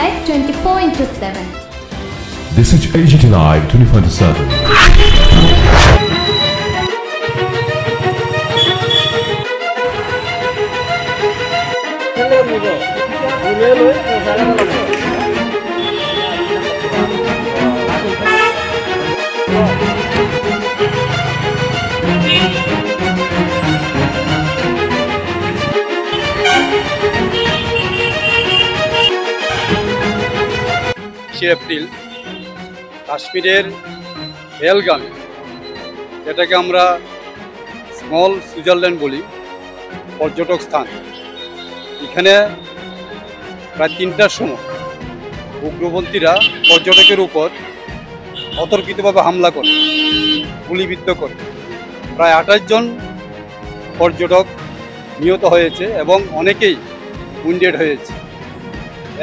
Live 24/7. This is AGT Live 24/7. April কাশ্মীরের পেহেলগাম, যেটাকে আমরা স্মল সুইজারল্যান্ড বলি, পর্যটক স্থান। এখানে প্রায় 3টার সময় উগ্রপন্থীরা পর্যটকের উপর অতর্কিতভাবে হামলা করে, গুলিবিদ্ধ করে। প্রায় 28 জন পর্যটক নিহত হয়েছে এবং অনেকেই উইন্ডেড হয়েছে।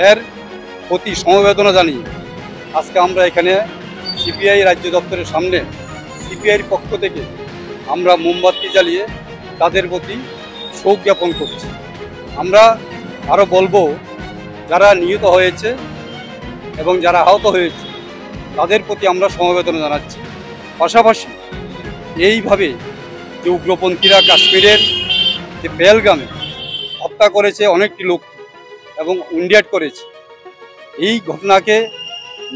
এর প্রতি সমবেদনা জানিয়ে আজকে আমরা এখানে সিপিআই রাজ্য দপ্তরের সামনে সিপিআইয়ের পক্ষ থেকে আমরা মোমবাতি জ্বালিয়ে তাদের প্রতি শোক জ্ঞাপন করছি। আমরা আরও বলবো, যারা নিহত হয়েছে এবং যারা আহত হয়েছে তাদের প্রতি আমরা সমবেদনা জানাচ্ছি। পাশাপাশি এইভাবে যে উগ্রপন্থীরা কাশ্মীরের যে পেহেলগামে হত্যা করেছে অনেকটি লোক এবং উইন্ডেড করেছে, এই ঘটনাকে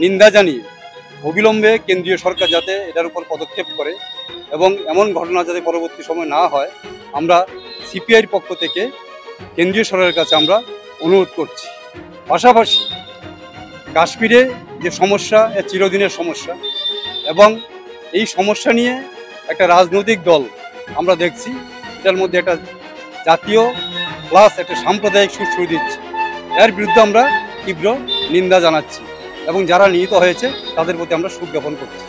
নিন্দা জানিয়ে অবিলম্বে কেন্দ্রীয় সরকার যাতে এটার উপর পদক্ষেপ করে এবং এমন ঘটনা যাতে পরবর্তী সময় না হয়, আমরা সিপিআইয়ের পক্ষ থেকে কেন্দ্রীয় সরকারের কাছে আমরা অনুরোধ করছি। পাশাপাশি কাশ্মীরে যে সমস্যা, এ চিরদিনের সমস্যা এবং এই সমস্যা নিয়ে একটা রাজনৈতিক দল আমরা দেখছি এটার মধ্যে একটা জাতীয় প্লাস একটা সাম্প্রদায়িক সুর ছড়িয়ে দিচ্ছে। এর বিরুদ্ধে আমরা তীব্র নিন্দা জানাচ্ছি এবং যারা নিহত হয়েছে তাদের প্রতি আমরা শোক জ্ঞাপন করছি।